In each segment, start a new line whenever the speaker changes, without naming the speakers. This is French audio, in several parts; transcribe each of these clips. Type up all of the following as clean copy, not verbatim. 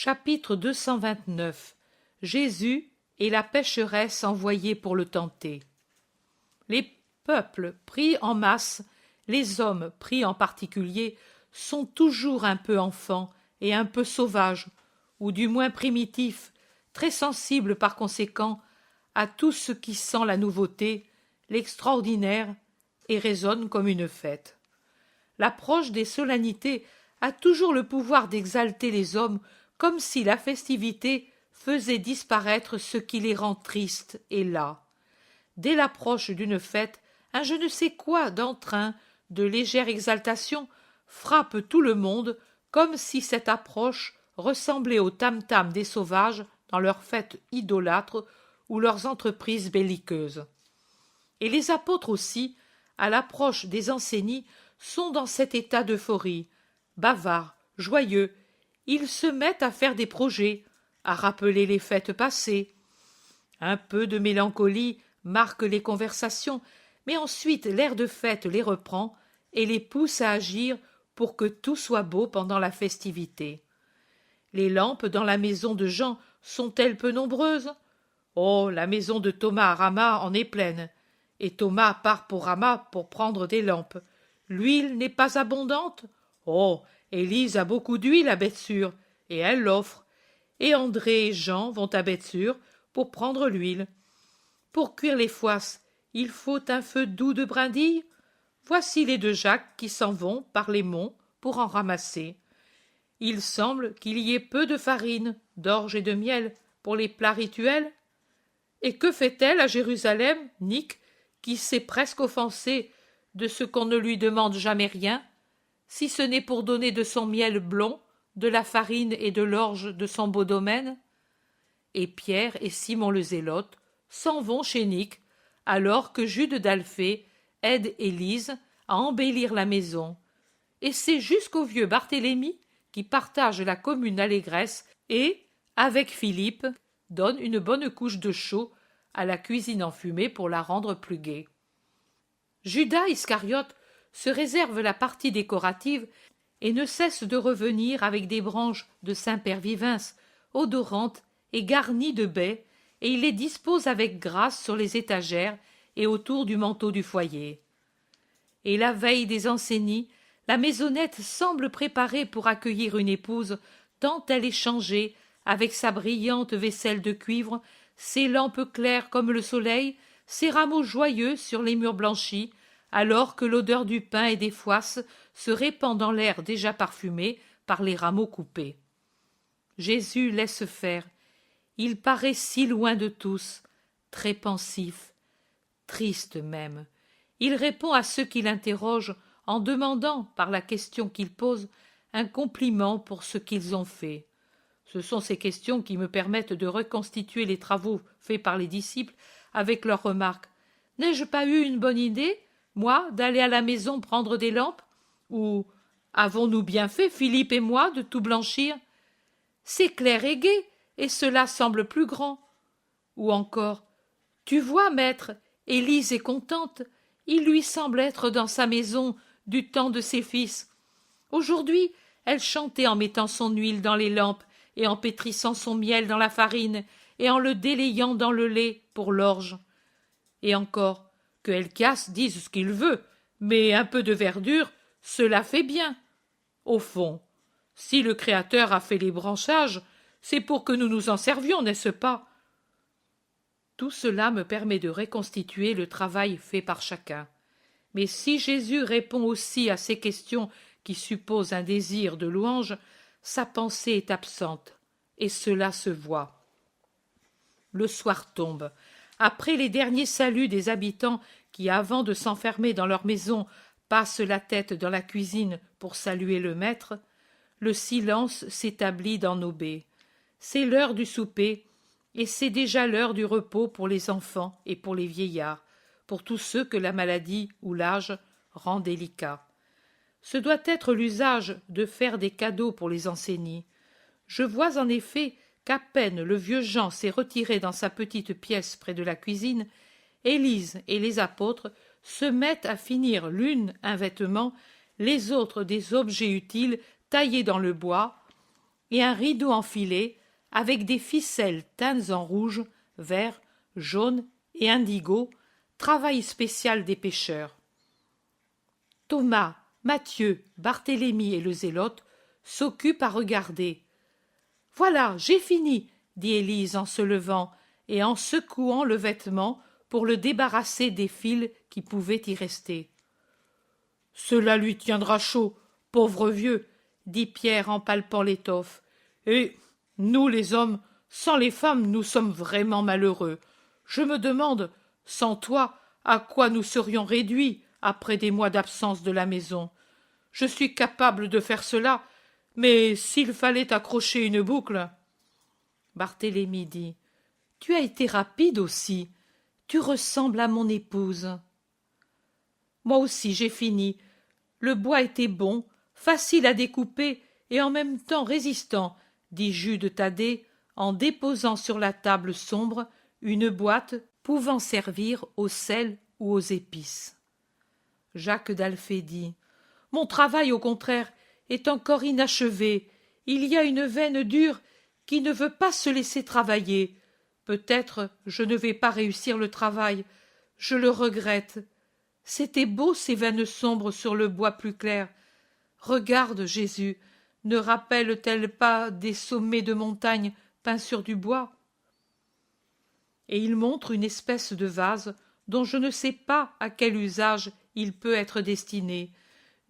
Chapitre 229. Jésus et la pécheresse envoyée pour le tenter. Les peuples pris en masse, les hommes pris en particulier, sont toujours un peu enfants et un peu sauvages, ou du moins primitifs, très sensibles par conséquent à tout ce qui sent la nouveauté, l'extraordinaire, et résonne comme une fête. L'approche des solennités a toujours le pouvoir d'exalter les hommes comme si la festivité faisait disparaître ce qui les rend tristes et las. Dès l'approche d'une fête, un je ne sais quoi d'entrain, de légère exaltation, frappe tout le monde comme si cette approche ressemblait au tam-tam des sauvages dans leurs fêtes idolâtres ou leurs entreprises belliqueuses. Et les apôtres aussi, à l'approche des enseignis, sont dans cet état d'euphorie, bavards, joyeux. Ils se mettent à faire des projets, à rappeler les fêtes passées. Un peu de mélancolie marque les conversations, mais ensuite l'air de fête les reprend et les pousse à agir pour que tout soit beau pendant la festivité. Les lampes dans la maison de Jean sont-elles peu nombreuses? Oh, la maison de Thomas à Rama en est pleine, et Thomas part pour Rama pour prendre des lampes. L'huile n'est pas abondante? Oh, Élise a beaucoup d'huile à Bethsur, et elle l'offre. Et André et Jean vont à Bethsur pour prendre l'huile. Pour cuire les foisses, il faut un feu doux de brindilles. Voici les deux Jacques qui s'en vont par les monts pour en ramasser. Il semble qu'il y ait peu de farine, d'orge et de miel pour les plats rituels. Et que fait-elle à Jérusalem, Nick, qui s'est presque offensée de ce qu'on ne lui demande jamais rien, si ce n'est pour donner de son miel blond, de la farine et de l'orge de son beau domaine? Et Pierre et Simon le Zélote s'en vont chez Nick, alors que Jude d'Alphée aide Élise à embellir la maison. Et c'est jusqu'au vieux Barthélemy qui partage la commune allégresse et, avec Philippe, donne une bonne couche de chaux à la cuisine enfumée pour la rendre plus gaie. Judas Iscariote se réserve la partie décorative et ne cesse de revenir avec des branches de Saint-Père Vivens, odorantes et garnies de baies, et il les dispose avec grâce sur les étagères et autour du manteau du foyer. Et la veille des enseignis, la maisonnette semble préparée pour accueillir une épouse, tant elle est changée, avec sa brillante vaisselle de cuivre, ses lampes claires comme le soleil, ses rameaux joyeux sur les murs blanchis, alors que l'odeur du pain et des foisses se répand dans l'air déjà parfumé par les rameaux coupés. Jésus laisse faire. Il paraît si loin de tous, très pensif, triste même. Il répond à ceux qui l'interrogent en demandant, par la question qu'il pose, un compliment pour ce qu'ils ont fait. Ce sont ces questions qui me permettent de reconstituer les travaux faits par les disciples avec leurs remarques. « N'ai-je pas eu une bonne idée, moi, d'aller à la maison prendre des lampes ?» Ou « Avons-nous bien fait, Philippe et moi, de tout blanchir ?»« C'est clair et gai, et cela semble plus grand. » Ou encore « Tu vois, maître, Élise est contente, il lui semble être dans sa maison du temps de ses fils. Aujourd'hui, elle chantait en mettant son huile dans les lampes et en pétrissant son miel dans la farine et en le délayant dans le lait pour l'orge. Et encore, que Helcias dise ce qu'il veut, mais un peu de verdure, cela fait bien. Au fond, si le Créateur a fait les branchages, c'est pour que nous nous en servions, n'est-ce pas? Tout cela me permet de reconstituer le travail fait par chacun. Mais si Jésus répond aussi à ces questions qui supposent un désir de louange, sa pensée est absente, et cela se voit. Le soir tombe. Après les derniers saluts des habitants qui, avant de s'enfermer dans leur maison, passent la tête dans la cuisine pour saluer le maître, le silence s'établit dans nos baies. C'est l'heure du souper, et c'est déjà l'heure du repos pour les enfants et pour les vieillards, pour tous ceux que la maladie ou l'âge rend délicats. Ce doit être l'usage de faire des cadeaux pour les enseignis. Je vois en effet qu'à peine le vieux Jean s'est retiré dans sa petite pièce près de la cuisine, Élise et les apôtres se mettent à finir l'une un vêtement, les autres des objets utiles taillés dans le bois, et un rideau enfilé avec des ficelles teintes en rouge, vert, jaune et indigo, travail spécial des pêcheurs. Thomas, Matthieu, Barthélemy et le zélote s'occupent à regarder. « Voilà, j'ai fini, » dit Élise en se levant et en secouant le vêtement pour le débarrasser des fils qui pouvaient y rester. « Cela lui tiendra chaud, pauvre vieux, » dit Pierre en palpant l'étoffe. « Et nous, les hommes, sans les femmes, nous sommes vraiment malheureux. Je me demande, sans toi, à quoi nous serions réduits après des mois d'absence de la maison. Je suis capable de faire cela, mais s'il fallait accrocher une boucle… » Barthélemy dit. « Tu as été rapide aussi. Tu ressembles à mon épouse. » Moi aussi j'ai fini. Le bois était bon, facile à découper et en même temps résistant, dit Jude Thaddée, en déposant sur la table sombre une boîte pouvant servir au sel ou aux épices. Jacques d'Alphée dit. Mon travail, au contraire, est encore inachevé. Il y a une veine dure qui ne veut pas se laisser travailler. Peut-être je ne vais pas réussir le travail. Je le regrette. C'était beau ces veines sombres sur le bois plus clair. Regarde, Jésus, ne rappellent-elles pas des sommets de montagnes peints sur du bois? Et il montre une espèce de vase dont je ne sais pas à quel usage il peut être destiné,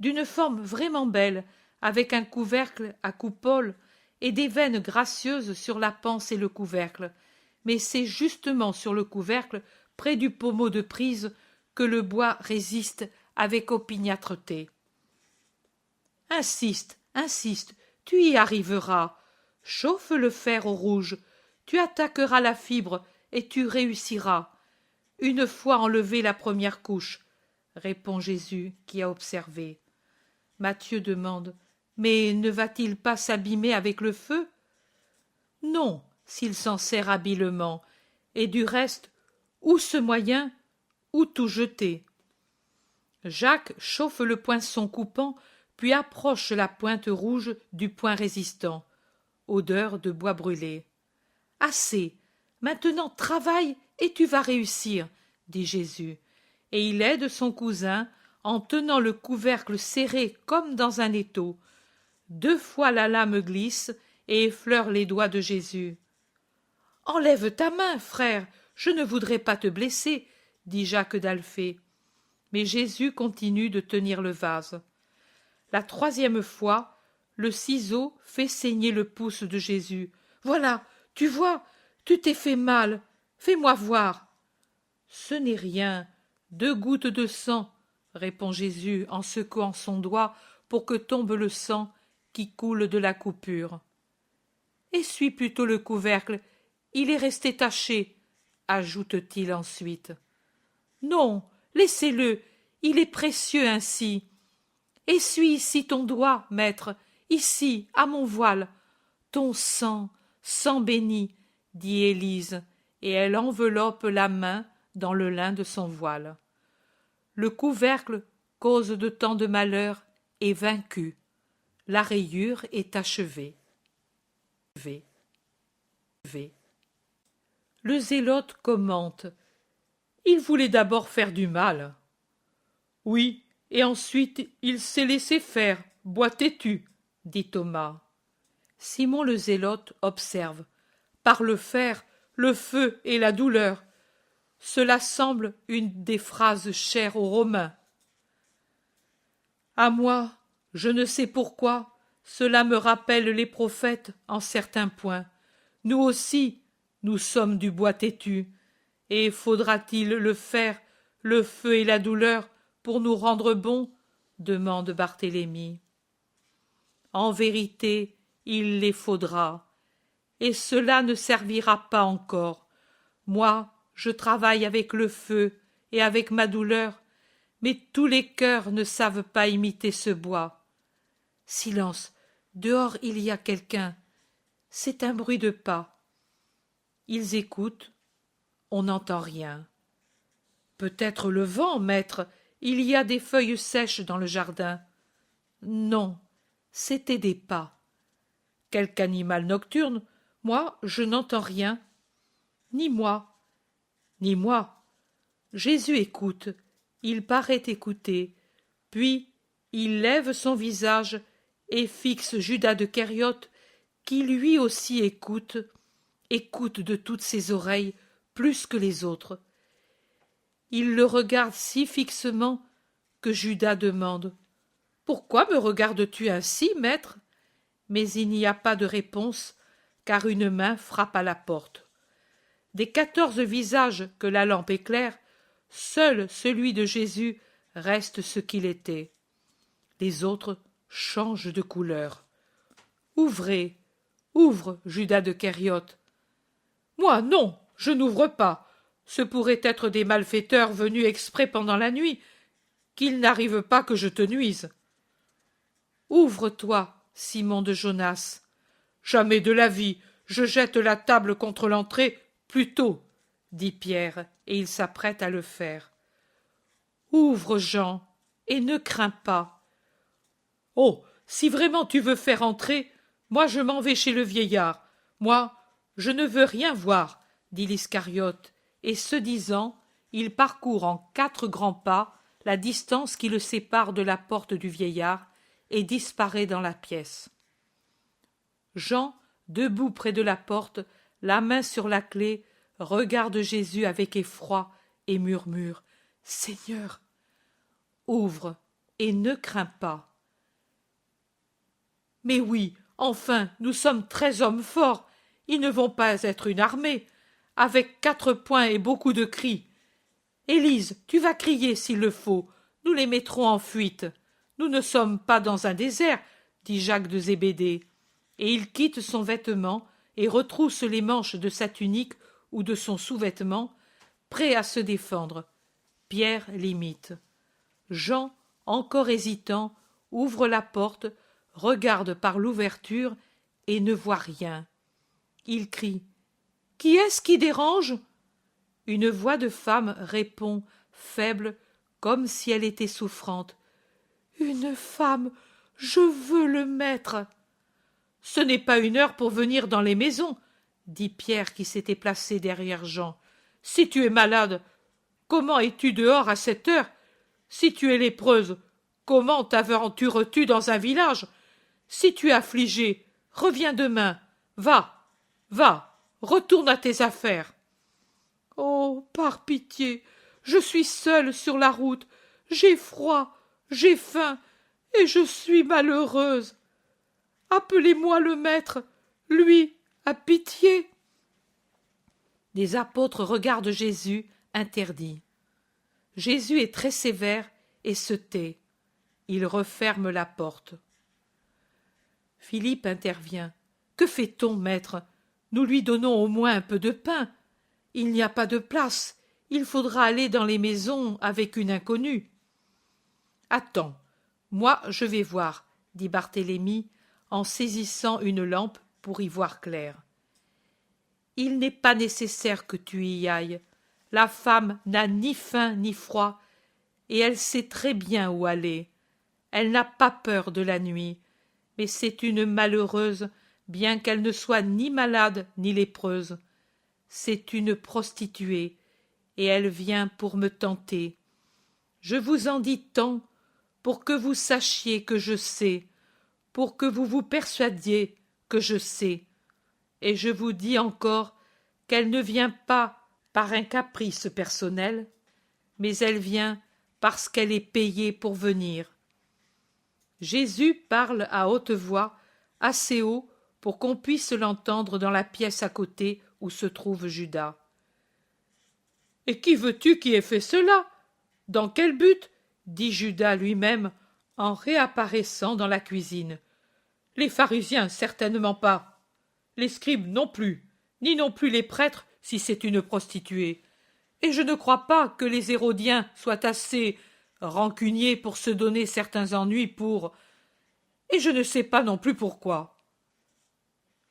d'une forme vraiment belle, avec un couvercle à coupole et des veines gracieuses sur la panse et le couvercle, mais c'est justement sur le couvercle, près du pommeau de prise, que le bois résiste avec opiniâtreté. Insiste, insiste, tu y arriveras. Chauffe le fer au rouge, tu attaqueras la fibre et tu réussiras. Une fois enlevée la première couche, répond Jésus qui a observé. Matthieu demande, mais ne va-t-il pas s'abîmer avec le feu? Non, s'il s'en sert habilement, et du reste, ou ce moyen, ou tout jeter. Jacques chauffe le poinçon coupant, puis approche la pointe rouge du point résistant. Odeur de bois brûlé. Assez, maintenant travaille et tu vas réussir, dit Jésus, et il aide son cousin en tenant le couvercle serré comme dans un étau. 2 fois la lame glisse et effleure les doigts de Jésus. Enlève ta main, frère, je ne voudrais pas te blesser, dit Jacques d'Alphée. Mais Jésus continue de tenir le vase. La 3e fois, le ciseau fait saigner le pouce de Jésus. Voilà, tu vois, tu t'es fait mal, fais-moi voir. Ce n'est rien, 2 gouttes de sang, répond Jésus en secouant son doigt pour que tombe le sang qui coule de la coupure. Essuie plutôt le couvercle, il est resté taché, ajoute-t-il ensuite. Non, laissez-le, il est précieux ainsi. Essuie ici ton doigt, maître, ici, à mon voile. Ton sang, sang béni, dit Élise, et elle enveloppe la main dans le lin de son voile. Le couvercle, cause de tant de malheur, est vaincu. La rayure est achevée. Le zélote commente. Il voulait d'abord faire du mal. Oui, et ensuite il s'est laissé faire, bois têtu, dit Thomas. Simon le zélote observe. Par le fer, le feu et la douleur. Cela semble une des phrases chères aux Romains. À moi, je ne sais pourquoi, cela me rappelle les prophètes en certains points. Nous aussi, nous sommes du bois têtu. Et faudra-t-il le fer, le feu et la douleur pour nous rendre bons? Demande Barthélemy. En vérité, il les faudra. Et cela ne servira pas encore. Moi, je travaille avec le feu et avec ma douleur, mais tous les cœurs ne savent pas imiter ce bois. Silence, dehors il y a quelqu'un. C'est un bruit de pas. Ils écoutent, on n'entend rien. Peut-être le vent, maître, il y a des feuilles sèches dans le jardin. Non, c'étaient des pas. Quelque animal nocturne. Moi, je n'entends rien. Ni moi. Ni moi. Jésus écoute. Il paraît écouter. Puis, il lève son visage et fixe Judas de Kériote, qui lui aussi écoute de toutes ses oreilles plus que les autres. Il le regarde si fixement que Judas demande « Pourquoi me regardes-tu ainsi, maître ?» Mais il n'y a pas de réponse, car une main frappe à la porte. Des 14 visages que la lampe éclaire, seul celui de Jésus reste ce qu'il était. Les autres changent de couleur. « Ouvrez, ouvre, Judas de Kériote. »« Moi, non, je n'ouvre pas. Ce pourraient être des malfaiteurs venus exprès pendant la nuit. Qu'il n'arrive pas que je te nuise. »« Ouvre-toi, Simon de Jonas. »« Jamais de la vie, je jette la table contre l'entrée, plutôt, » dit Pierre, et il s'apprête à le faire. « Ouvre, Jean, et ne crains pas. »« Oh, si vraiment tu veux faire entrer, moi je m'en vais chez le vieillard. Moi, je ne veux rien voir, » dit l'Iscariote, et ce disant, il parcourt en 4 grands pas la distance qui le sépare de la porte du vieillard et disparaît dans la pièce. Jean, debout près de la porte, la main sur la clé, regarde Jésus avec effroi et murmure « Seigneur, ouvre et ne crains pas. » « Mais oui, enfin, nous sommes 13 hommes forts, ils ne vont pas être une armée, avec 4 poings et beaucoup de cris. Élise, tu vas crier s'il le faut, nous les mettrons en fuite. Nous ne sommes pas dans un désert, dit Jacques de Zébédée. Et il quitte son vêtement et retrousse les manches de sa tunique ou de son sous-vêtement, prêt à se défendre. Pierre l'imite. Jean, encore hésitant, ouvre la porte, regarde par l'ouverture et ne voit rien. Il crie « Qui est-ce qui dérange ?» Une voix de femme répond, faible, comme si elle était souffrante. « Une femme, je veux le maître. »« Ce n'est pas une heure pour venir dans les maisons, » dit Pierre qui s'était placé derrière Jean. « Si tu es malade, comment es-tu dehors à cette heure? Si tu es lépreuse, comment t'aventures-tu dans un village? Si tu es affligée, reviens demain. Va, va, retourne à tes affaires. » « Oh, par pitié, je suis seule sur la route, j'ai froid, j'ai faim, et je suis malheureuse. Appelez-moi le maître, lui a pitié. » Les apôtres regardent Jésus, interdit. Jésus est très sévère et se tait. Il referme la porte. Philippe intervient. « Que fait-on, maître? Nous lui donnons au moins un peu de pain. Il n'y a pas de place. Il faudra aller dans les maisons avec une inconnue. »« Attends, moi je vais voir, » dit Barthélemy, en saisissant une lampe pour y voir clair. « Il n'est pas nécessaire que tu y ailles. La femme n'a ni faim ni froid, et elle sait très bien où aller. Elle n'a pas peur de la nuit, mais c'est une malheureuse, bien qu'elle ne soit ni malade ni lépreuse. C'est une prostituée, et elle vient pour me tenter. Je vous en dis tant, pour que vous sachiez que je sais, pour que vous vous persuadiez que je sais. Et je vous dis encore qu'elle ne vient pas par un caprice personnel, mais elle vient parce qu'elle est payée pour venir. » Jésus parle à haute voix, assez haut pour qu'on puisse l'entendre dans la pièce à côté où se trouve Judas. « Et qui veux-tu qui ait fait cela? Dans quel but? » dit Judas lui-même en réapparaissant dans la cuisine. « Les pharisiens, certainement pas. Les scribes non plus, ni non plus les prêtres si c'est une prostituée. Et je ne crois pas que les Hérodiens soient assez rancuniers pour se donner certains ennuis pour... Et je ne sais pas non plus pourquoi.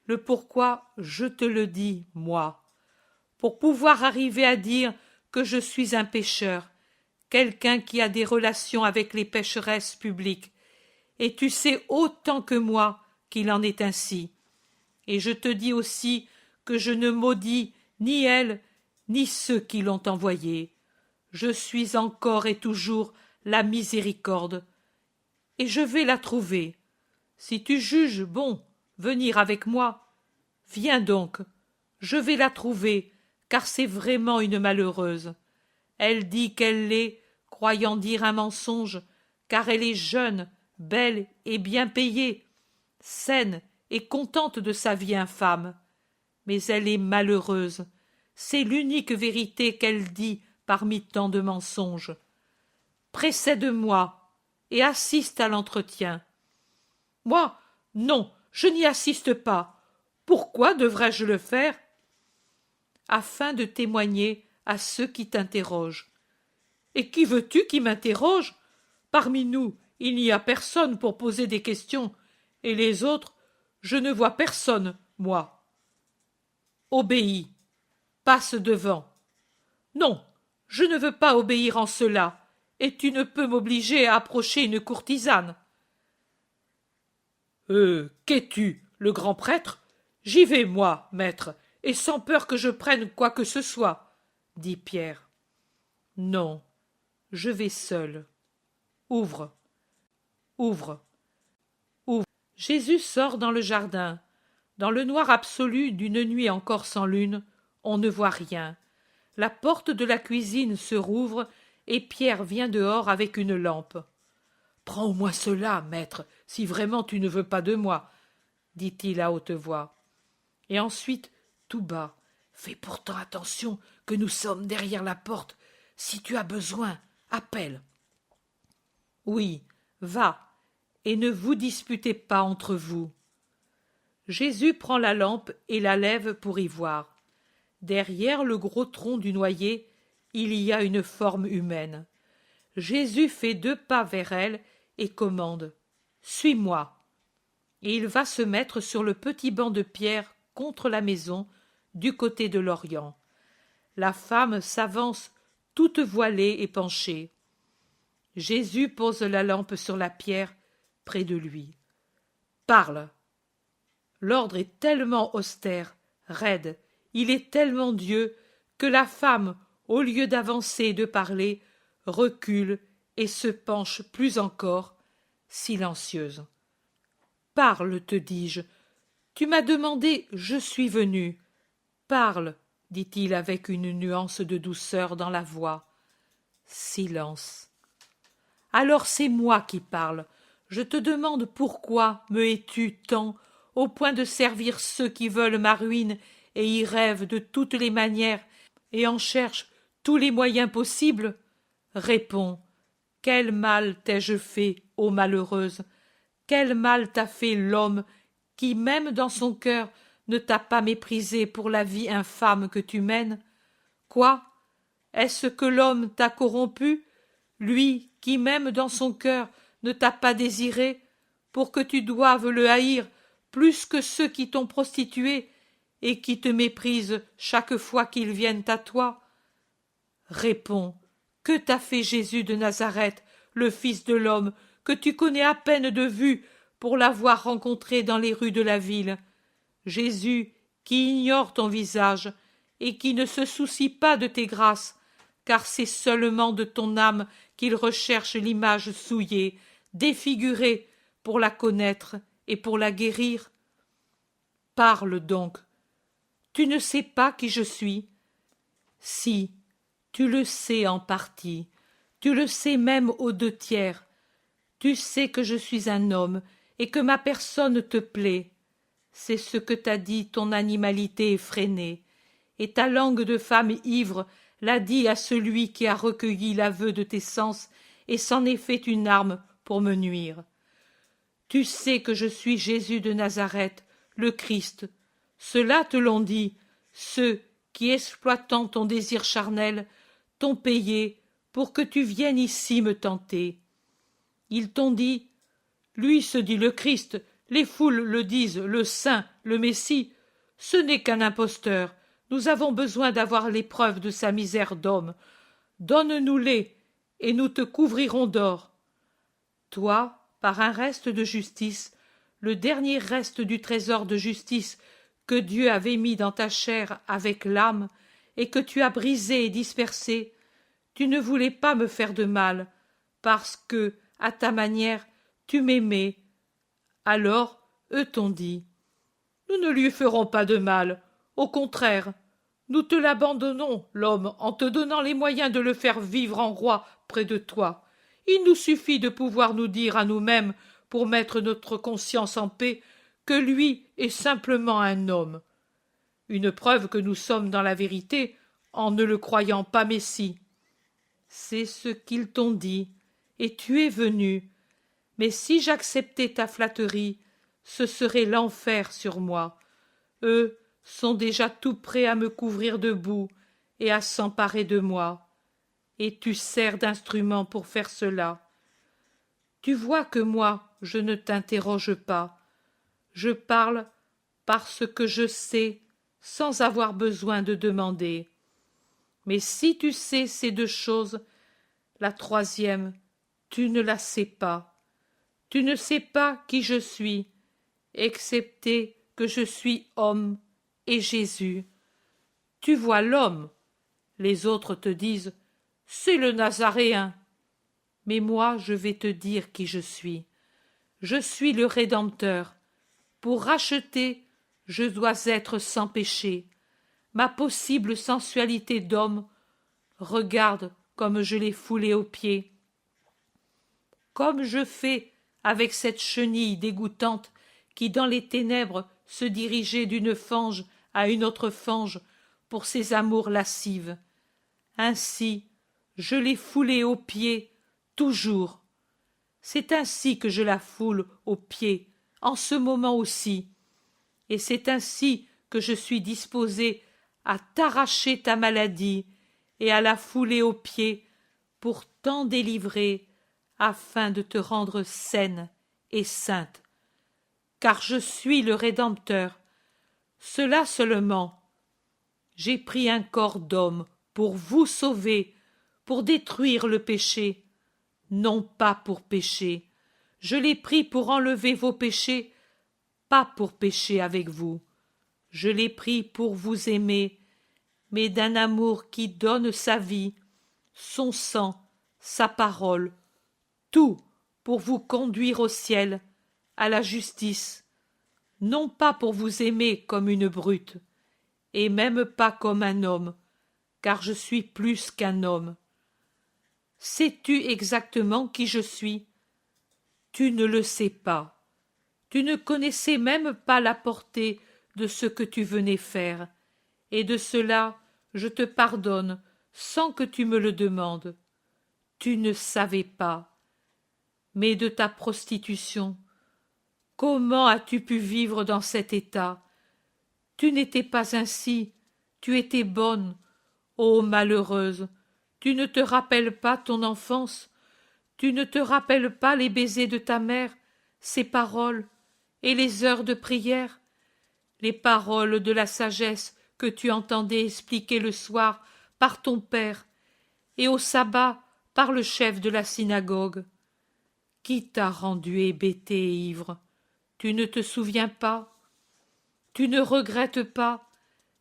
Le pourquoi, je te le dis, moi, pour pouvoir arriver à dire que je suis un pécheur, quelqu'un qui a des relations avec les pécheresses publiques, et tu sais autant que moi qu'il en est ainsi. et je te dis aussi que je ne maudis ni elle, ni ceux qui l'ont envoyée. Je suis encore et toujours la miséricorde, et je vais la trouver. Si tu juges bon venir avec moi, viens donc, je vais la trouver, car c'est vraiment une malheureuse. Elle dit qu'elle l'est, croyant dire un mensonge, car elle est jeune, belle et bien payée, saine et contente de sa vie infâme. Mais elle est malheureuse, c'est l'unique vérité qu'elle dit parmi tant de mensonges. Précède-moi et assiste à l'entretien. Moi, non, je n'y assiste pas. Pourquoi devrais-je le faire? Afin de témoigner à ceux qui t'interrogent. Et qui veux-tu qui m'interroge? Parmi nous, il n'y a personne pour poser des questions, et les autres, je ne vois personne, moi. Obéis, passe devant. Non, je ne veux pas obéir en cela, et tu ne peux m'obliger à approcher une courtisane. Qu'es-tu, le grand prêtre? J'y vais, moi, maître, et sans peur que je prenne quoi que ce soit, dit Pierre. Non, je vais seul. Ouvre, ouvre, ouvre. Jésus sort dans le jardin. Dans le noir absolu d'une nuit encore sans lune, on ne voit rien. La porte de la cuisine se rouvre et Pierre vient dehors avec une lampe. « Prends au moins cela, maître, si vraiment tu ne veux pas de moi, » dit-il à haute voix. Et ensuite, tout bas, « Fais pourtant attention que nous sommes derrière la porte. Si tu as besoin, appelle. » Oui, va, et ne vous disputez pas entre vous. Jésus prend la lampe et la lève pour y voir. Derrière le gros tronc du noyer, il y a une forme humaine. Jésus fait 2 pas vers elle et commande « Suis-moi » et il va se mettre sur le petit banc de pierre contre la maison, du côté de l'Orient. La femme s'avance toute voilée et penchée. Jésus pose la lampe sur la pierre près de lui. « Parle !» L'ordre est tellement austère, raide, il est tellement Dieu, que la femme, au lieu d'avancer et de parler, recule et se penche plus encore, silencieuse. « Parle, te dis-je. Tu m'as demandé, je suis venu. Parle, dit-il avec une nuance de douceur dans la voix. Silence. Alors c'est moi qui parle. Je te demande pourquoi me hais-tu tant, au point de servir ceux qui veulent ma ruine et y rêvent de toutes les manières et en cherchent tous les moyens possibles? Réponds, quel mal t'ai-je fait, ô malheureuse? Quel mal t'a fait l'homme qui, même dans son cœur, ne t'a pas méprisé pour la vie infâme que tu mènes? Quoi? Est-ce que l'homme t'a corrompu, lui qui, même dans son cœur, ne t'a pas désiré, pour que tu doives le haïr plus que ceux qui t'ont prostitué et qui te méprisent chaque fois qu'ils viennent à toi? Réponds, que t'a fait Jésus de Nazareth, le Fils de l'homme, que tu connais à peine de vue pour l'avoir rencontré dans les rues de la ville? Jésus, qui ignore ton visage et qui ne se soucie pas de tes grâces, car c'est seulement de ton âme qu'il recherche l'image souillée, défigurée, pour la connaître et pour la guérir. Parle donc. Tu ne sais pas qui je suis? Si, tu le sais en partie, tu le sais même aux 2/3. Tu sais que je suis un homme et que ma personne te plaît. C'est ce que t'a dit ton animalité effrénée, et ta langue de femme ivre l'a dit à celui qui a recueilli l'aveu de tes sens et s'en est fait une arme pour me nuire. Tu sais que je suis Jésus de Nazareth, le Christ. Cela te l'ont dit, ceux qui, exploitant ton désir charnel, t'ont payé pour que tu viennes ici me tenter. Ils t'ont dit, lui se dit le Christ, les foules le disent le Saint, le Messie. Ce n'est qu'un imposteur. Nous avons besoin d'avoir les preuves de sa misère d'homme. Donne-nous-les, et nous te couvrirons d'or. Toi, par un reste de justice, le dernier reste du trésor de justice que Dieu avait mis dans ta chair avec l'âme, et que tu as brisé et dispersé, tu ne voulais pas me faire de mal, parce que, à ta manière, tu m'aimais. Alors, eux t'ont dit: nous ne lui ferons pas de mal, au contraire, nous te l'abandonnons, l'homme, en te donnant les moyens de le faire vivre en roi près de toi. Il nous suffit de pouvoir nous dire à nous-mêmes, pour mettre notre conscience en paix, que lui est simplement un homme. Une preuve que nous sommes dans la vérité, en ne le croyant pas Messie. C'est ce qu'ils t'ont dit, et tu es venu. Mais si j'acceptais ta flatterie, ce serait l'enfer sur moi. Eux sont déjà tout prêts à me couvrir de boue et à s'emparer de moi. Et tu sers d'instrument pour faire cela. Tu vois que moi, je ne t'interroge pas. Je parle parce que je sais, sans avoir besoin de demander. Mais si tu sais ces deux choses, la troisième, tu ne la sais pas. Tu ne sais pas qui je suis, excepté que je suis homme et Jésus. Tu vois l'homme. Les autres te disent: c'est le Nazaréen. Mais moi, je vais te dire qui je suis. Je suis le Rédempteur. Pour racheter, je dois être sans péché. Ma possible sensualité d'homme, regarde comme je l'ai foulée aux pieds. Comme je fais avec cette chenille dégoûtante qui, dans les ténèbres, se dirigeait d'une fange à une autre fange pour ses amours lascives. Ainsi, je l'ai foulée aux pieds, toujours. C'est ainsi que je la foule aux pieds, en ce moment aussi. Et c'est ainsi que je suis disposé à t'arracher ta maladie et à la fouler aux pieds pour t'en délivrer, afin de te rendre saine et sainte. Car je suis le Rédempteur. Cela seulement. J'ai pris un corps d'homme pour vous sauver, pour détruire le péché. Non pas pour pécher. Je l'ai pris pour enlever vos péchés, pas pour pécher avec vous. Je l'ai pris pour vous aimer, mais d'un amour qui donne sa vie, son sang, sa parole, tout pour vous conduire au ciel, à la justice, non pas pour vous aimer comme une brute, et même pas comme un homme, car je suis plus qu'un homme. Sais-tu exactement qui je suis? Tu ne le sais pas. Tu ne connaissais même pas la portée de ce que tu venais faire, et de cela je te pardonne sans que tu me le demandes. Tu ne savais pas. Mais de ta prostitution, comment as-tu pu vivre dans cet état? Tu n'étais pas ainsi, tu étais bonne. Ô malheureuse, tu ne te rappelles pas ton enfance, tu ne te rappelles pas les baisers de ta mère, ses paroles, et les heures de prière, les paroles de la sagesse que tu entendais expliquer le soir par ton père, et au sabbat par le chef de la synagogue. Qui t'a rendu hébété et ivre? Tu ne te souviens pas? Tu ne regrettes pas?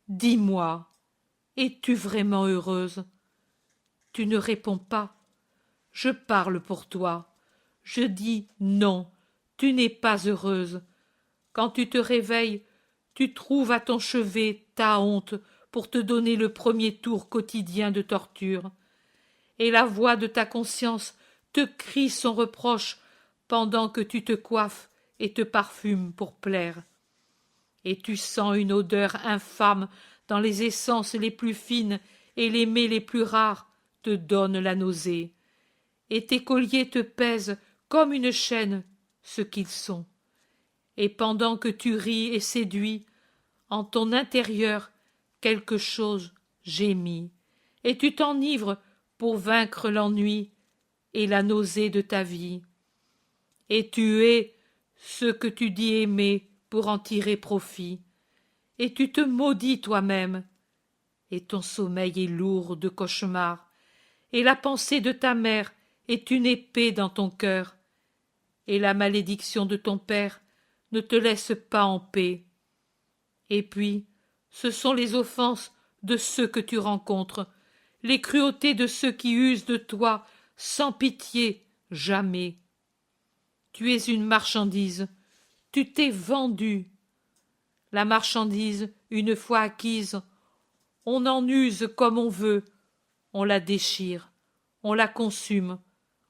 Dis-moi, es-tu vraiment heureuse? Tu ne réponds pas. Je parle pour toi. Je dis non, tu n'es pas heureuse. Quand tu te réveilles, tu trouves à ton chevet ta honte pour te donner le premier tour quotidien de torture. Et la voix de ta conscience te crie son reproche pendant que tu te coiffes et te parfumes pour plaire. Et tu sens une odeur infâme dans les essences les plus fines, et les mets les plus rares te donnent la nausée. Et tes colliers te pèsent comme une chaîne, ce qu'ils sont. Et pendant que tu ris et séduis, en ton intérieur quelque chose gémit, et tu t'enivres pour vaincre l'ennui et la nausée de ta vie. Et tu hais ce que tu dis aimer pour en tirer profit, et tu te maudis toi-même, et ton sommeil est lourd de cauchemars, et la pensée de ta mère est une épée dans ton cœur, et la malédiction de ton père ne te laisse pas en paix. Et puis, ce sont les offenses de ceux que tu rencontres, les cruautés de ceux qui usent de toi sans pitié jamais. Tu es une marchandise, tu t'es vendu. La marchandise, une fois acquise, on en use comme on veut, on la déchire, on la consume,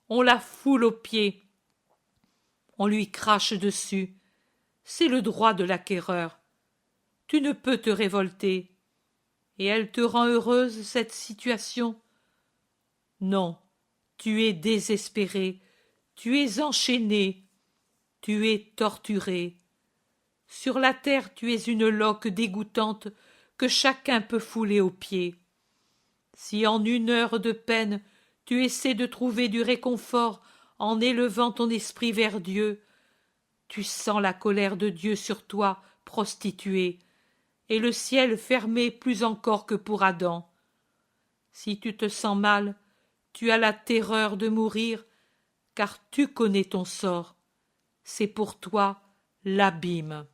on la foule aux pieds, on lui crache dessus. C'est le droit de l'acquéreur. Tu ne peux te révolter. Et elle te rend heureuse, cette situation? Non, tu es désespéré, tu es enchaîné, tu es torturé. Sur la terre, tu es une loque dégoûtante que chacun peut fouler aux pieds. Si en une heure de peine, tu essaies de trouver du réconfort en élevant ton esprit vers Dieu, tu sens la colère de Dieu sur toi, prostituée, et le ciel fermé plus encore que pour Adam. Si tu te sens mal, tu as la terreur de mourir, car tu connais ton sort. C'est pour toi l'abîme.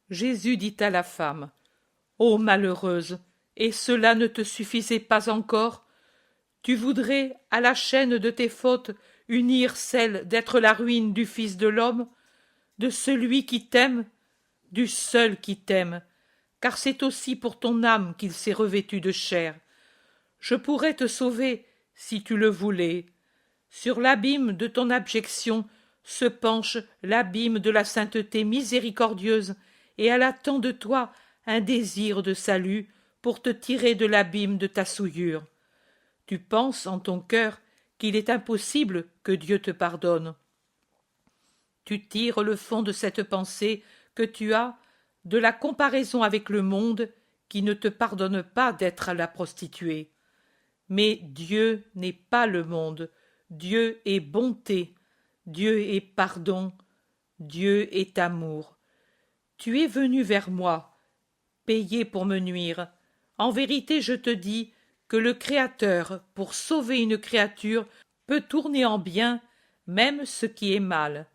Jésus dit à la femme: Ô malheureuse, et cela ne te suffisait pas encore? Tu voudrais, à la chaîne de tes fautes, unir celle d'être la ruine du Fils de l'homme, de celui qui t'aime, du seul qui t'aime, car c'est aussi pour ton âme qu'il s'est revêtu de chair. Je pourrais te sauver, si tu le voulais. Sur l'abîme de ton abjection se penche l'abîme de la sainteté miséricordieuse, et elle attend de toi un désir de salut pour te tirer de l'abîme de ta souillure. Tu penses en ton cœur qu'il est impossible que Dieu te pardonne. Tu tires le fond de cette pensée que tu as de la comparaison avec le monde qui ne te pardonne pas d'être la prostituée. Mais Dieu n'est pas le monde, Dieu est bonté, Dieu est pardon, Dieu est amour. Tu es venu vers moi, payé pour me nuire. En vérité, je te dis que le Créateur, pour sauver une créature, peut tourner en bien même ce qui est mal.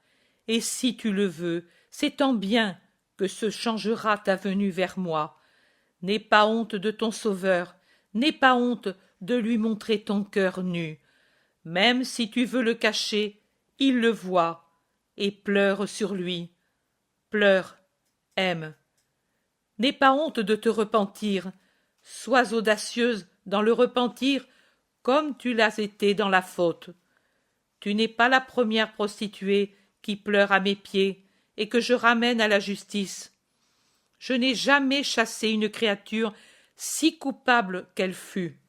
Et si tu le veux, c'est en bien que se changera ta venue vers moi. N'aie pas honte de ton Sauveur, n'aie pas honte de lui montrer ton cœur nu. Même si tu veux le cacher, il le voit, et pleure sur lui. Pleure, aime. N'aie pas honte de te repentir, sois audacieuse dans le repentir comme tu l'as été dans la faute. Tu n'es pas la première prostituée qui pleure à mes pieds et que je ramène à la justice. Je n'ai jamais chassé une créature si coupable qu'elle fût.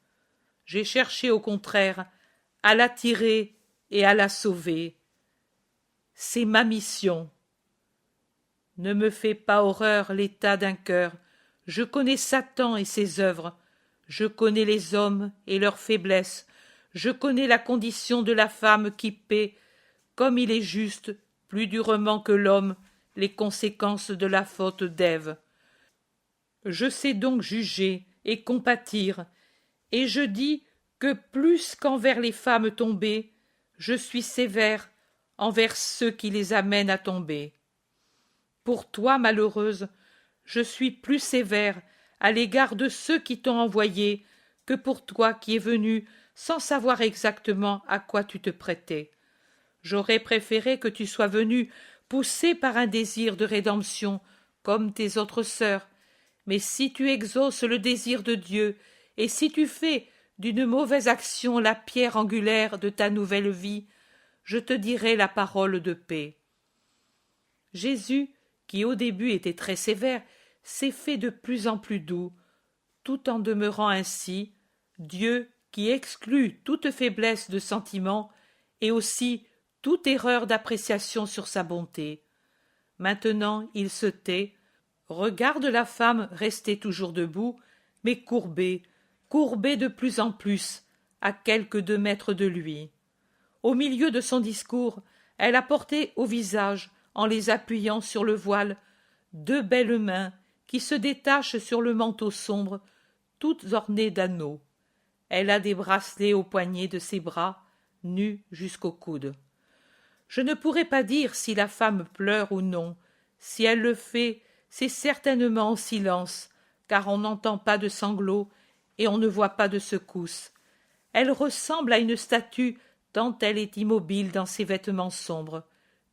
J'ai cherché au contraire à l'attirer et à la sauver. C'est ma mission. Ne me fais pas horreur l'état d'un cœur. Je connais Satan et ses œuvres. Je connais les hommes et leurs faiblesses. Je connais la condition de la femme qui paie, comme il est juste, plus durement que l'homme, les conséquences de la faute d'Ève. Je sais donc juger et compatir, et je dis que plus qu'envers les femmes tombées, je suis sévère envers ceux qui les amènent à tomber. Pour toi, malheureuse, je suis plus sévère à l'égard de ceux qui t'ont envoyé que pour toi qui es venue sans savoir exactement à quoi tu te prêtais. J'aurais préféré que tu sois venue poussée par un désir de rédemption, comme tes autres sœurs, mais si tu exauces le désir de Dieu, et si tu fais d'une mauvaise action la pierre angulaire de ta nouvelle vie, je te dirai la parole de paix. Jésus, qui au début était très sévère, s'est fait de plus en plus doux, tout en demeurant ainsi Dieu qui exclut toute faiblesse de sentiment et aussi toute erreur d'appréciation sur sa bonté. Maintenant il se tait, regarde la femme restée toujours debout, mais courbée de plus en plus, à quelques 2 mètres de lui. Au milieu de son discours, elle a porté au visage, en les appuyant sur le voile, 2 belles mains qui se détachent sur le manteau sombre, toutes ornées d'anneaux. Elle a des bracelets aux poignets de ses bras, nus jusqu'au coude. Je ne pourrais pas dire si la femme pleure ou non. Si elle le fait, c'est certainement en silence, car on n'entend pas de sanglots et on ne voit pas de secousses. Elle ressemble à une statue tant elle est immobile dans ses vêtements sombres.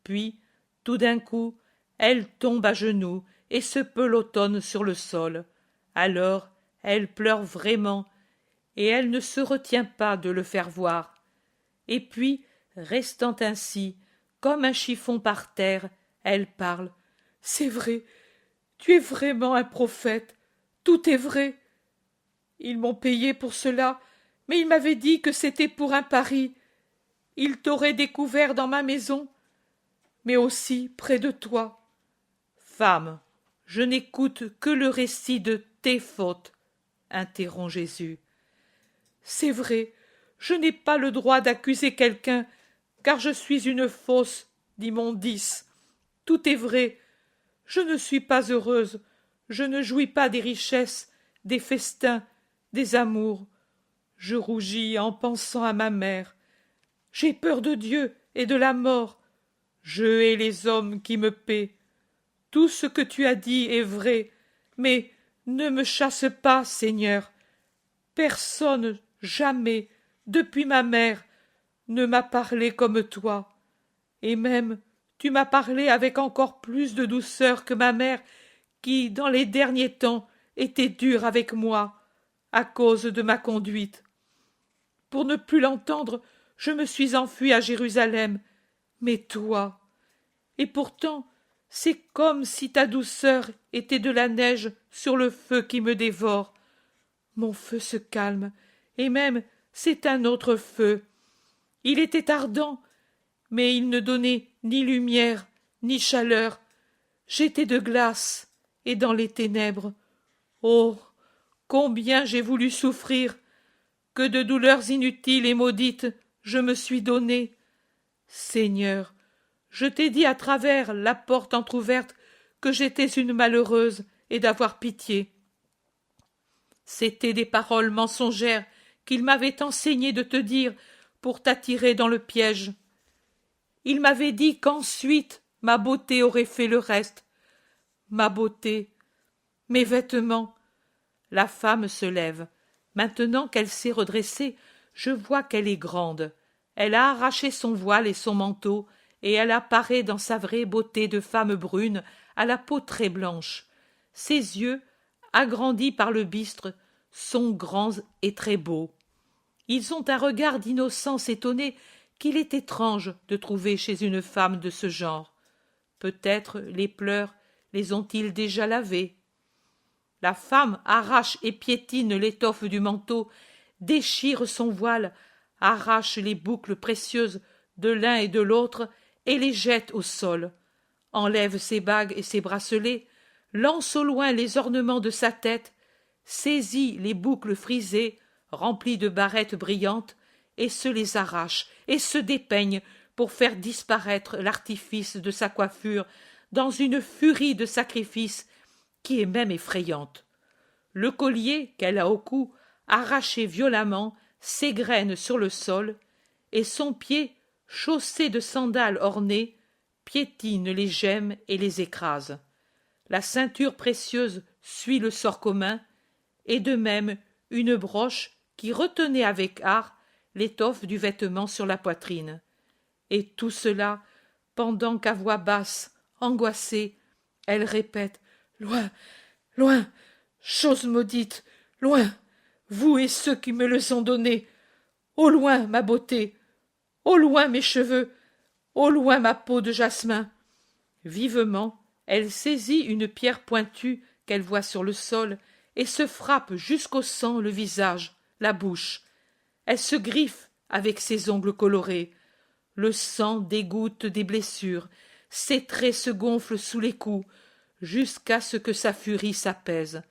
Puis, tout d'un coup, elle tombe à genoux et se pelotonne sur le sol. Alors, elle pleure vraiment, et elle ne se retient pas de le faire voir. Et puis, restant ainsi, comme un chiffon par terre, elle parle. « C'est vrai, tu es vraiment un prophète, tout est vrai. Ils m'ont payé pour cela, mais ils m'avaient dit que c'était pour un pari. Ils t'auraient découvert dans ma maison, mais aussi près de toi. Femme, je n'écoute que le récit de tes fautes, interrompt Jésus. C'est vrai, je n'ai pas le droit d'accuser quelqu'un, car je suis une fausse, dit Mondice. Tout est vrai. Je ne suis pas heureuse, je ne jouis pas des richesses, des festins, des amours. Je rougis en pensant à ma mère. J'ai peur de Dieu et de la mort. Je hais les hommes qui me paient. Tout ce que tu as dit est vrai, mais ne me chasse pas, Seigneur. Personne, jamais, depuis ma mère, ne m'a parlé comme toi. Et même, tu m'as parlé avec encore plus de douceur que ma mère, qui, dans les derniers temps, était dure avec moi, à cause de ma conduite. Pour ne plus l'entendre, je me suis enfuie à Jérusalem. Mais toi, et pourtant, c'est comme si ta douceur était de la neige sur le feu qui me dévore. Mon feu se calme, et même c'est un autre feu. Il était ardent, mais il ne donnait ni lumière, ni chaleur. J'étais de glace, et dans les ténèbres. Oh, combien j'ai voulu souffrir! Que de douleurs inutiles et maudites je me suis donnée! Seigneur, je t'ai dit à travers la porte entr'ouverte que j'étais une malheureuse et d'avoir pitié. C'étaient des paroles mensongères qu'il m'avait enseigné de te dire pour t'attirer dans le piège. Il m'avait dit qu'ensuite ma beauté aurait fait le reste. Ma beauté, mes vêtements. La femme se lève. Maintenant qu'elle s'est redressée, je vois qu'elle est grande. Elle a arraché son voile et son manteau, et elle apparaît dans sa vraie beauté de femme brune, à la peau très blanche. Ses yeux, agrandis par le bistre, sont grands et très beaux. Ils ont un regard d'innocence étonnée qu'il est étrange de trouver chez une femme de ce genre. Peut-être les pleurs les ont-ils déjà lavés. La femme arrache et piétine l'étoffe du manteau, déchire son voile, arrache les boucles précieuses de l'un et de l'autre et les jette au sol, enlève ses bagues et ses bracelets, lance au loin les ornements de sa tête, saisit les boucles frisées, remplies de barrettes brillantes, et se les arrache et se dépeigne pour faire disparaître l'artifice de sa coiffure dans une furie de sacrifice qui est même effrayante. Le collier qu'elle a au cou, arraché violemment, s'égrène sur le sol, et son pied, chaussé de sandales ornées, piétine les gemmes et les écrase. La ceinture précieuse suit le sort commun, et de même une broche qui retenait avec art l'étoffe du vêtement sur la poitrine. Et tout cela pendant qu'à voix basse, angoissée, elle répète « Loin, loin, chose maudite, loin, vous et ceux qui me le ont donné. Au loin ma beauté, au loin mes cheveux, au loin ma peau de jasmin. » Vivement, elle saisit une pierre pointue qu'elle voit sur le sol et se frappe jusqu'au sang le visage, la bouche. Elle se griffe avec ses ongles colorés. Le sang dégoutte des blessures, ses traits se gonflent sous les coups, jusqu'à ce que sa furie s'apaise.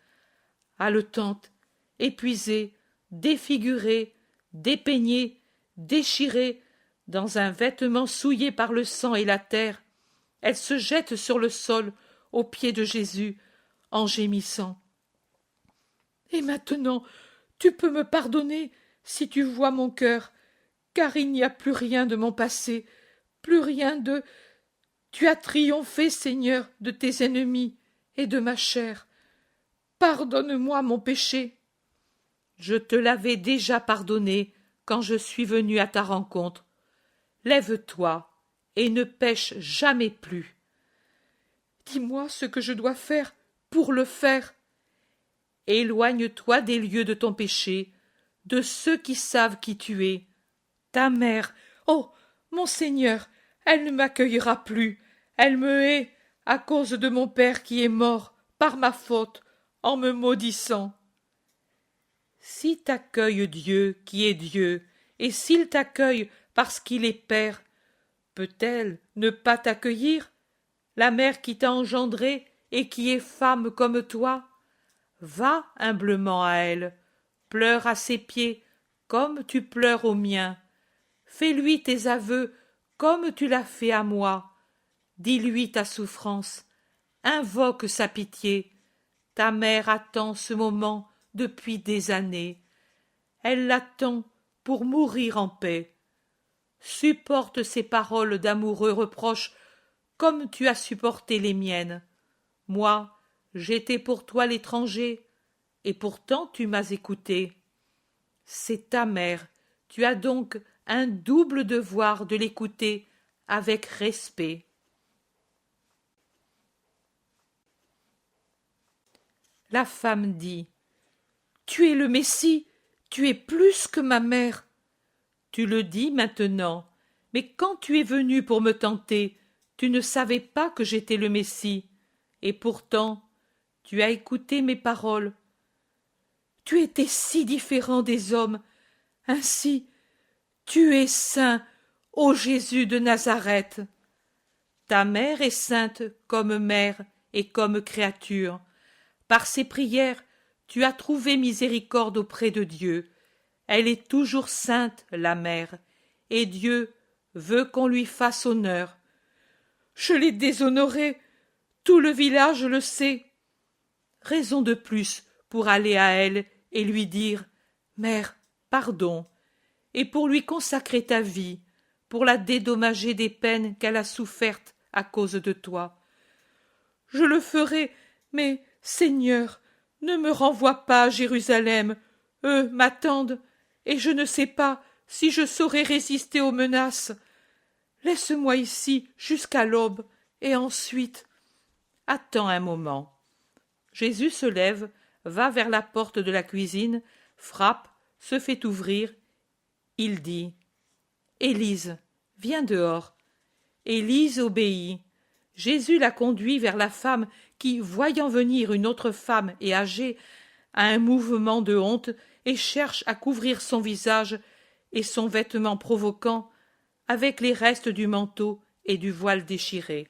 Haletante, épuisée, défigurée, dépeignée, déchirée, dans un vêtement souillé par le sang et la terre, elle se jette sur le sol aux pieds de Jésus, en gémissant. « Et maintenant, tu peux me pardonner si tu vois mon cœur, car il n'y a plus rien de mon passé, plus rien de... Tu as triomphé, Seigneur, de tes ennemis et de ma chair. Pardonne-moi mon péché. Je te l'avais déjà pardonné quand je suis venu à ta rencontre. Lève-toi et ne pêche jamais plus. Dis-moi ce que je dois faire pour le faire. Éloigne-toi des lieux de ton péché, de ceux qui savent qui tu es. Ta mère, oh, mon Seigneur, elle ne m'accueillera plus. Elle me hait à cause de mon père qui est mort par ma faute en me maudissant. Si t'accueille Dieu qui est Dieu, et s'il t'accueille parce qu'il est Père, peut-elle ne pas t'accueillir, la mère qui t'a engendré et qui est femme comme toi? Va humblement à elle, pleure à ses pieds comme tu pleures aux miens. Fais-lui tes aveux comme tu l'as fait à moi. Dis-lui ta souffrance, invoque sa pitié. Ta mère attend ce moment depuis des années. Elle l'attend pour mourir en paix. Supporte ces paroles d'amoureux reproches comme tu as supporté les miennes. Moi, j'étais pour toi l'étranger, et pourtant tu m'as écouté. C'est ta mère, tu as donc un double devoir de l'écouter avec respect. La femme dit: Tu es le Messie, tu es plus que ma mère. Tu le dis maintenant, mais quand tu es venu pour me tenter, tu ne savais pas que j'étais le Messie, et pourtant tu as écouté mes paroles. Tu étais si différent des hommes, ainsi tu es saint, ô Jésus de Nazareth. Ta mère est sainte comme mère et comme créature. Par ses prières, tu as trouvé miséricorde auprès de Dieu. Elle est toujours sainte, la mère, et Dieu veut qu'on lui fasse honneur. Je l'ai déshonorée, tout le village le sait. Raison de plus pour aller à elle et lui dire: Mère, pardon, et pour lui consacrer ta vie, pour la dédommager des peines qu'elle a souffertes à cause de toi. Je le ferai, mais, Seigneur, ne me renvoie pas à Jérusalem. Eux m'attendent, et je ne sais pas si je saurai résister aux menaces. Laisse-moi ici jusqu'à l'aube, et ensuite... Attends un moment. Jésus se lève, va vers la porte de la cuisine, frappe, se fait ouvrir. Il dit: Élise, viens dehors. Élise obéit. Jésus la conduit vers la femme qui, voyant venir une autre femme et âgée, a un mouvement de honte et cherche à couvrir son visage et son vêtement provoquant avec les restes du manteau et du voile déchiré.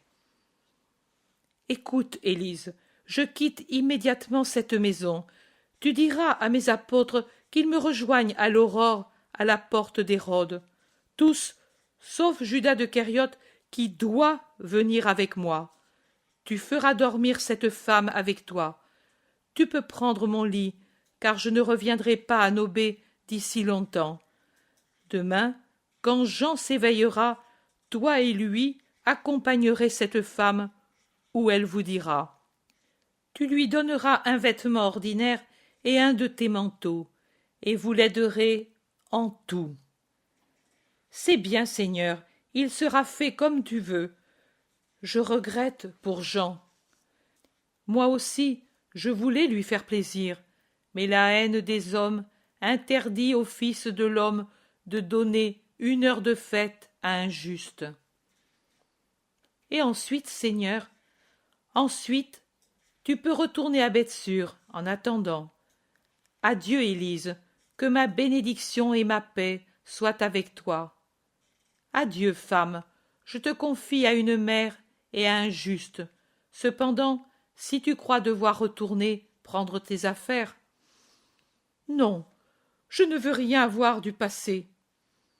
Écoute, Élise, je quitte immédiatement cette maison. Tu diras à mes apôtres qu'ils me rejoignent à l'aurore à la porte d'Hérode. Tous, sauf Judas de Kériote, qui doit venir avec moi. Tu feras dormir cette femme avec toi. Tu peux prendre mon lit, car je ne reviendrai pas à Nobé d'ici longtemps. Demain, quand Jean s'éveillera, toi et lui accompagnerez cette femme où elle vous dira. Tu lui donneras un vêtement ordinaire et un de tes manteaux, et vous l'aiderez en tout. C'est bien, Seigneur, il sera fait comme tu veux. Je regrette pour Jean. Moi aussi, je voulais lui faire plaisir, mais la haine des hommes interdit au Fils de l'homme de donner une heure de fête à un juste. Et ensuite, Seigneur, ensuite, tu peux retourner à Bethsur en attendant. Adieu, Élise, que ma bénédiction et ma paix soient avec toi. Adieu, femme, je te confie à une mère et à un juste. Cependant, si tu crois devoir retourner prendre tes affaires... Non, je ne veux rien avoir du passé.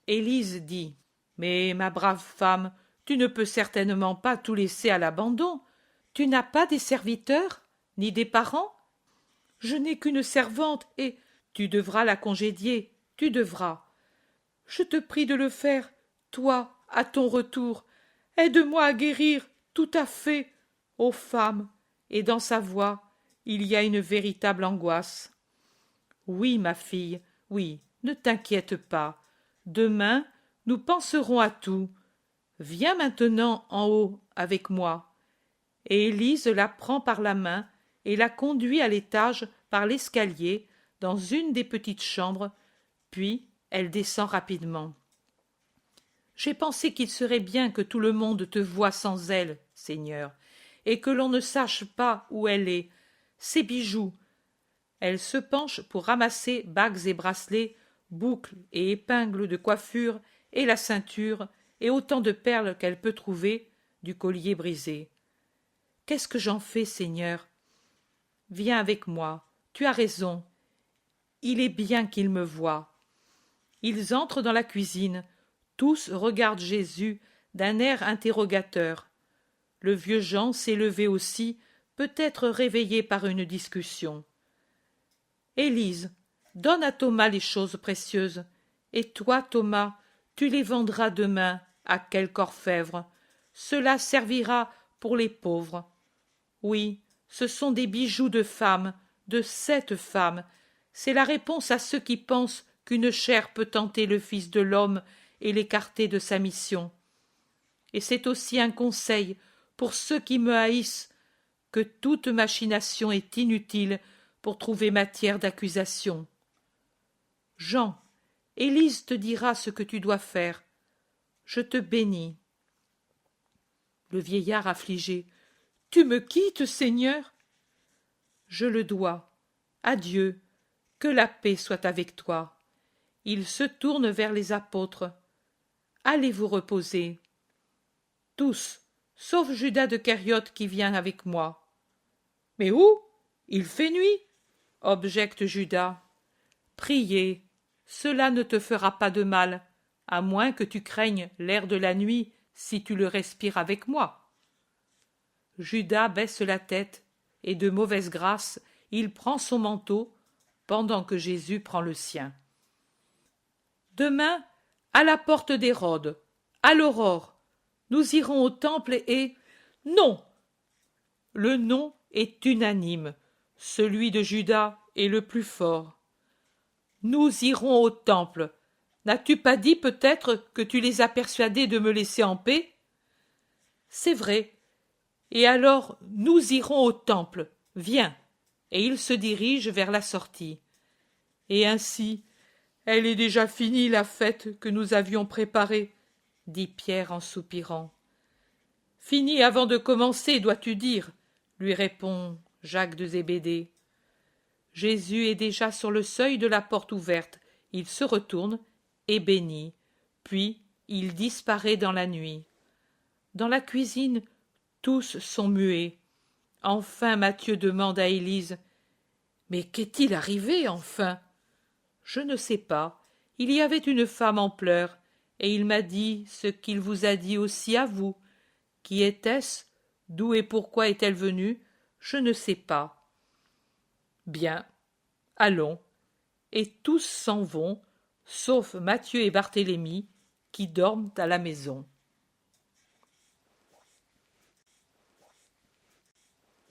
Élise dit: Mais ma brave femme, tu ne peux certainement pas tout laisser à l'abandon. Tu n'as pas des serviteurs, ni des parents? Je n'ai qu'une servante, et tu devras la congédier, tu devras. Je te prie de le faire, toi, à ton retour, aide-moi à guérir tout à fait, ô femme. Et dans sa voix, il y a une véritable angoisse. Oui, ma fille, oui, ne t'inquiète pas. Demain, nous penserons à tout. Viens maintenant en haut avec moi. Et Élise la prend par la main et la conduit à l'étage par l'escalier dans une des petites chambres, puis elle descend rapidement. J'ai pensé qu'il serait bien que tout le monde te voie sans elle, Seigneur, et que l'on ne sache pas où elle est. Ses bijoux. Elle se penche pour ramasser bagues et bracelets, boucles et épingles de coiffure, et la ceinture, et autant de perles qu'elle peut trouver, du collier brisé. Qu'est-ce que j'en fais, Seigneur? Viens avec moi, tu as raison. Il est bien qu'il me voie. Ils entrent dans la cuisine. Tous regardent Jésus d'un air interrogateur. Le vieux Jean s'est levé aussi, peut-être réveillé par une discussion. Élise, donne à Thomas les choses précieuses, et toi, Thomas, tu les vendras demain à quelque orfèvre. Cela servira pour les pauvres. Oui, ce sont des bijoux de femmes, de cette femme. C'est la réponse à ceux qui pensent qu'une chair peut tenter le Fils de l'homme et l'écarter de sa mission. Et c'est aussi un conseil pour ceux qui me haïssent, que toute machination est inutile pour trouver matière d'accusation. Jean, Élise te dira ce que tu dois faire. Je te bénis. Le vieillard affligé. Tu me quittes, Seigneur? Je le dois. Adieu. Que la paix soit avec toi. Il se tourne vers les apôtres. Allez vous reposer. Tous, sauf Judas de Kériote qui vient avec moi. Mais où? Il fait nuit, objecte Judas. Priez, cela ne te fera pas de mal, à moins que tu craignes l'air de la nuit si tu le respires avec moi. Judas baisse la tête, et de mauvaise grâce, il prend son manteau, pendant que Jésus prend le sien. Demain, à la porte d'Hérode, à l'aurore, nous irons au temple et... Non! Le non est unanime. Celui de Judas est le plus fort. Nous irons au temple. N'as-tu pas dit peut-être que tu les as persuadés de me laisser en paix? C'est vrai. Et alors nous irons au temple. Viens. Et il se dirige vers la sortie. Et ainsi, elle est déjà finie la fête que nous avions préparée, dit Pierre en soupirant. Finie avant de commencer, dois-tu dire, lui répond Jacques de Zébédée. Jésus est déjà sur le seuil de la porte ouverte. Il se retourne et bénit. Puis il disparaît dans la nuit. Dans la cuisine, tous sont muets. Enfin Matthieu demande à Élise. Mais qu'est-il arrivé, enfin? Je ne sais pas. Il y avait une femme en pleurs, et il m'a dit ce qu'il vous a dit aussi à vous. Qui était-ce? D'où et pourquoi est-elle venue? Je ne sais pas. Bien, allons. Et tous s'en vont, sauf Matthieu et Barthélemy, qui dorment à la maison.